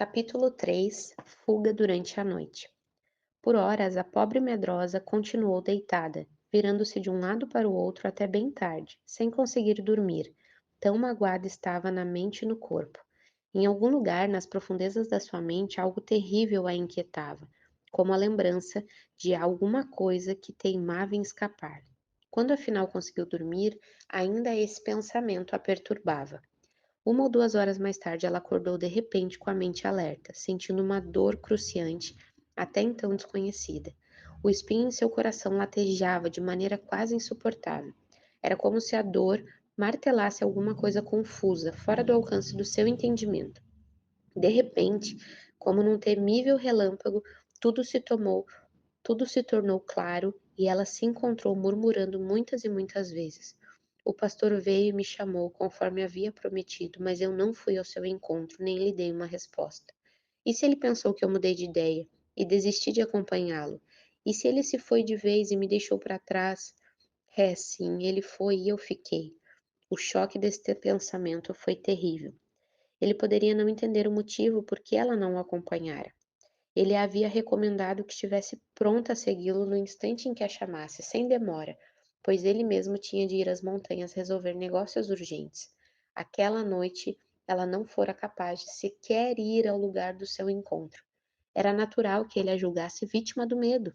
Capítulo 3. Fuga durante a noite. Por horas, a pobre medrosa continuou deitada, virando-se de um lado para o outro até bem tarde, sem conseguir dormir. Tão magoada estava na mente e no corpo. Em algum lugar, nas profundezas da sua mente, algo terrível a inquietava, como a lembrança de alguma coisa que teimava em escapar. Quando afinal conseguiu dormir, ainda esse pensamento a perturbava. 1 ou 2 horas mais tarde, ela acordou de repente com a mente alerta, sentindo uma dor cruciante, até então desconhecida. O espinho em seu coração latejava de maneira quase insuportável. Era como se a dor martelasse alguma coisa confusa, fora do alcance do seu entendimento. De repente, como num temível relâmpago, tudo se tomou tudo se tornou claro e ela se encontrou murmurando muitas e muitas vezes. O pastor veio e me chamou, conforme havia prometido, mas eu não fui ao seu encontro, nem lhe dei uma resposta. E se ele pensou que eu mudei de ideia e desisti de acompanhá-lo? E se ele se foi de vez e me deixou para trás? É, sim, ele foi e eu fiquei. O choque deste pensamento foi terrível. Ele poderia não entender o motivo por que ela não o acompanhara. Ele a havia recomendado que estivesse pronta a segui-lo no instante em que a chamasse, sem demora, pois ele mesmo tinha de ir às montanhas resolver negócios urgentes. Aquela noite ela não fora capaz de sequer ir ao lugar do seu encontro. Era natural que ele a julgasse vítima do medo.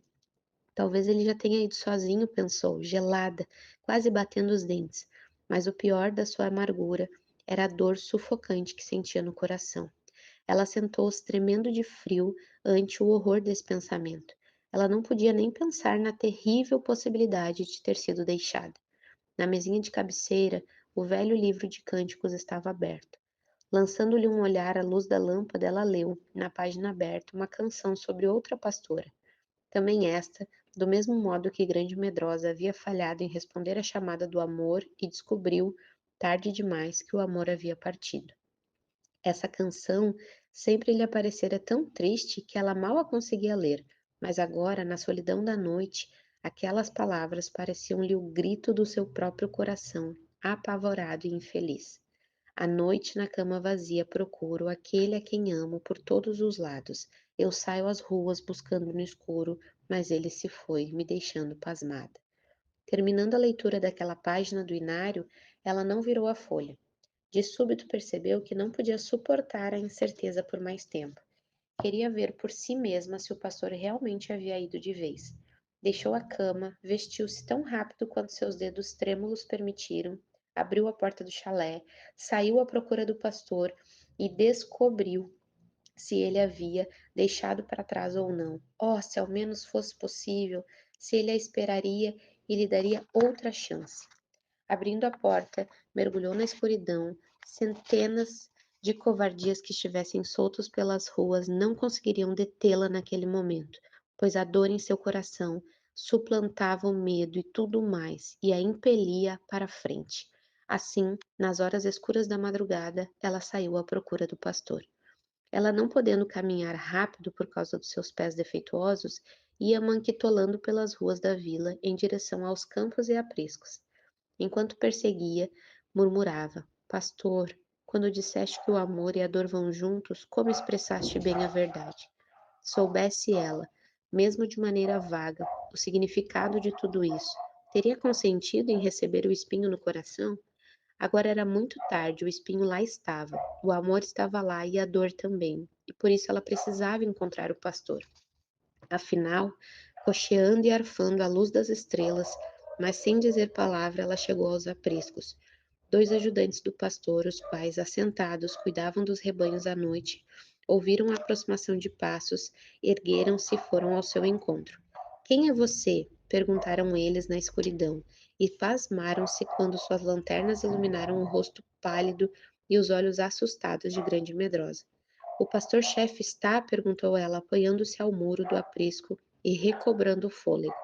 Talvez ele já tenha ido sozinho, pensou, gelada, quase batendo os dentes. Mas o pior da sua amargura era a dor sufocante que sentia no coração. Ela sentou-se tremendo de frio ante o horror desse pensamento. Ela não podia nem pensar na terrível possibilidade de ter sido deixada. Na mesinha de cabeceira, o velho livro de cânticos estava aberto. Lançando-lhe um olhar à luz da lâmpada, ela leu, na página aberta, uma canção sobre outra pastora. Também esta, do mesmo modo que Grande Medrosa havia falhado em responder à chamada do amor e descobriu, tarde demais, que o amor havia partido. Essa canção sempre lhe aparecera tão triste que ela mal a conseguia ler, mas agora, na solidão da noite, aquelas palavras pareciam-lhe o grito do seu próprio coração, apavorado e infeliz. À noite, na cama vazia, procuro aquele a quem amo por todos os lados. Eu saio às ruas buscando no escuro, mas ele se foi, me deixando pasmada. Terminando a leitura daquela página do inário, ela não virou a folha. De súbito percebeu que não podia suportar a incerteza por mais tempo. Queria ver por si mesma se o pastor realmente havia ido de vez. Deixou a cama, vestiu-se tão rápido quanto seus dedos trêmulos permitiram, abriu a porta do chalé, saiu à procura do pastor e descobriu se ele havia deixado para trás ou não. Oh, se ao menos fosse possível, se ele a esperaria e lhe daria outra chance. Abrindo a porta, mergulhou na escuridão. Centenas de covardias que estivessem soltos pelas ruas não conseguiriam detê-la naquele momento, pois a dor em seu coração suplantava o medo e tudo mais, e a impelia para a frente. Assim, nas horas escuras da madrugada, ela saiu à procura do pastor. Ela, não podendo caminhar rápido por causa dos seus pés defeituosos, ia manquitolando pelas ruas da vila em direção aos campos e apriscos. Enquanto perseguia, murmurava: Pastor, quando disseste que o amor e a dor vão juntos, como expressaste bem a verdade. Soubesse ela, mesmo de maneira vaga, o significado de tudo isso, teria consentido em receber o espinho no coração? Agora era muito tarde, o espinho lá estava, o amor estava lá e a dor também, e por isso ela precisava encontrar o pastor. Afinal, cocheando e arfando à luz das estrelas, mas sem dizer palavra, ela chegou aos apriscos. 2 ajudantes do pastor, os quais, assentados, cuidavam dos rebanhos à noite, ouviram a aproximação de passos, ergueram-se e foram ao seu encontro. Quem é você? Perguntaram eles na escuridão, e pasmaram-se quando suas lanternas iluminaram o rosto pálido e os olhos assustados de Grande Medrosa. O pastor-chefe está? Perguntou ela, apoiando-se ao muro do aprisco e recobrando o fôlego.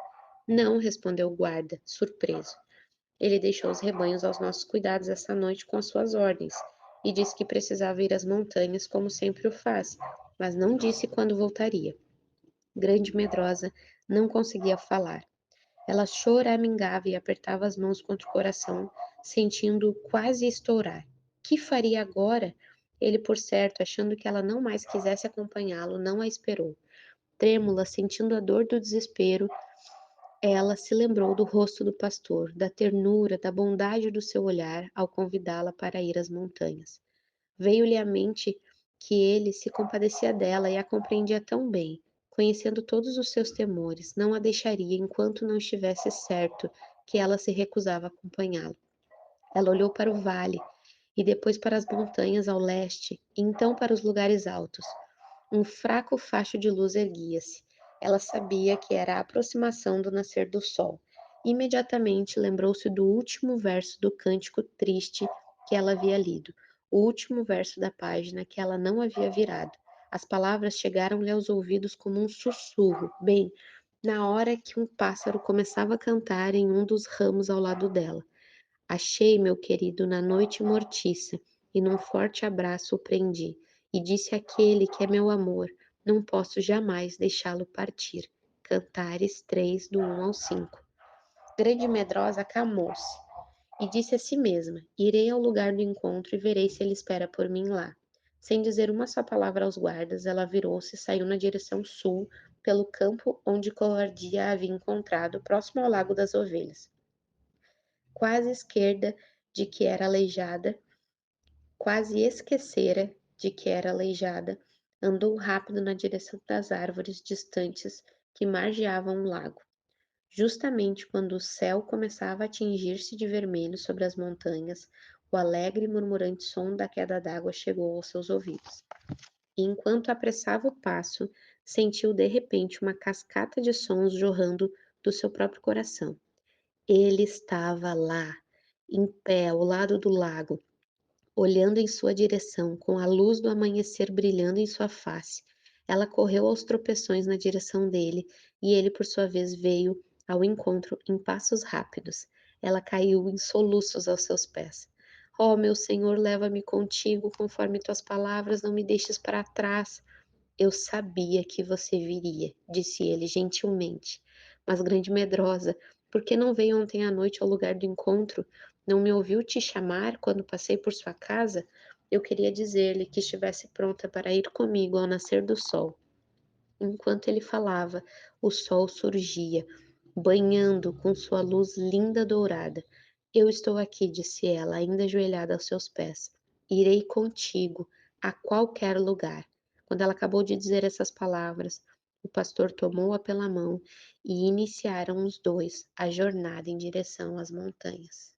Não, respondeu o guarda, surpreso. Ele deixou os rebanhos aos nossos cuidados essa noite com as suas ordens, e disse que precisava ir às montanhas, como sempre o faz, mas não disse quando voltaria. Grande Medrosa não conseguia falar. Ela choramingava e apertava as mãos contra o coração, sentindo quase estourar. Que faria agora? Ele, por certo, achando que ela não mais quisesse acompanhá-lo, não a esperou. Trêmula, sentindo a dor do desespero, ela se lembrou do rosto do pastor, da ternura, da bondade do seu olhar ao convidá-la para ir às montanhas. Veio-lhe à mente que ele se compadecia dela e a compreendia tão bem. Conhecendo todos os seus temores, não a deixaria enquanto não estivesse certo que ela se recusava a acompanhá-lo. Ela olhou para o vale e depois para as montanhas ao leste, e então para os lugares altos. Um fraco facho de luz erguia-se. Ela sabia que era a aproximação do nascer do sol. Imediatamente lembrou-se do último verso do cântico triste que ela havia lido, o último verso da página que ela não havia virado. As palavras chegaram-lhe aos ouvidos como um sussurro, bem, na hora que um pássaro começava a cantar em um dos ramos ao lado dela. Achei meu querido na noite mortiça, e num forte abraço o prendi, e disse àquele que é meu amor: não posso jamais deixá-lo partir. Cantares 3, do 1 ao 5. Grande Medrosa acalmou-se, e disse a si mesma: irei ao lugar do encontro e verei se ele espera por mim lá. Sem dizer uma só palavra aos guardas, ela virou-se e saiu na direção sul, pelo campo onde Covardia a havia encontrado, próximo ao Lago das Ovelhas. Quase esquerda de que era aleijada, quase esquecera de que era aleijada, andou rápido na direção das árvores distantes que margeavam o lago. Justamente quando o céu começava a tingir-se de vermelho sobre as montanhas, o alegre e murmurante som da queda d'água chegou aos seus ouvidos. E enquanto apressava o passo, sentiu de repente uma cascata de sons jorrando do seu próprio coração. Ele estava lá, em pé ao lado do lago, olhando em sua direção, com a luz do amanhecer brilhando em sua face. Ela correu aos tropeções na direção dele, e ele, por sua vez, veio ao encontro em passos rápidos. Ela caiu em soluços aos seus pés. Oh, meu Senhor, leva-me contigo, conforme tuas palavras, não me deixes para trás. Eu sabia que você viria, disse ele gentilmente. Mas, grande medrosa, por que não veio ontem à noite ao lugar do encontro? Não me ouviu te chamar quando passei por sua casa? Eu queria dizer-lhe que estivesse pronta para ir comigo ao nascer do sol. Enquanto ele falava, o sol surgia, banhando com sua luz linda dourada. Eu estou aqui, disse ela, ainda ajoelhada aos seus pés. Irei contigo a qualquer lugar. Quando ela acabou de dizer essas palavras, o pastor tomou-a pela mão e iniciaram os dois a jornada em direção às montanhas.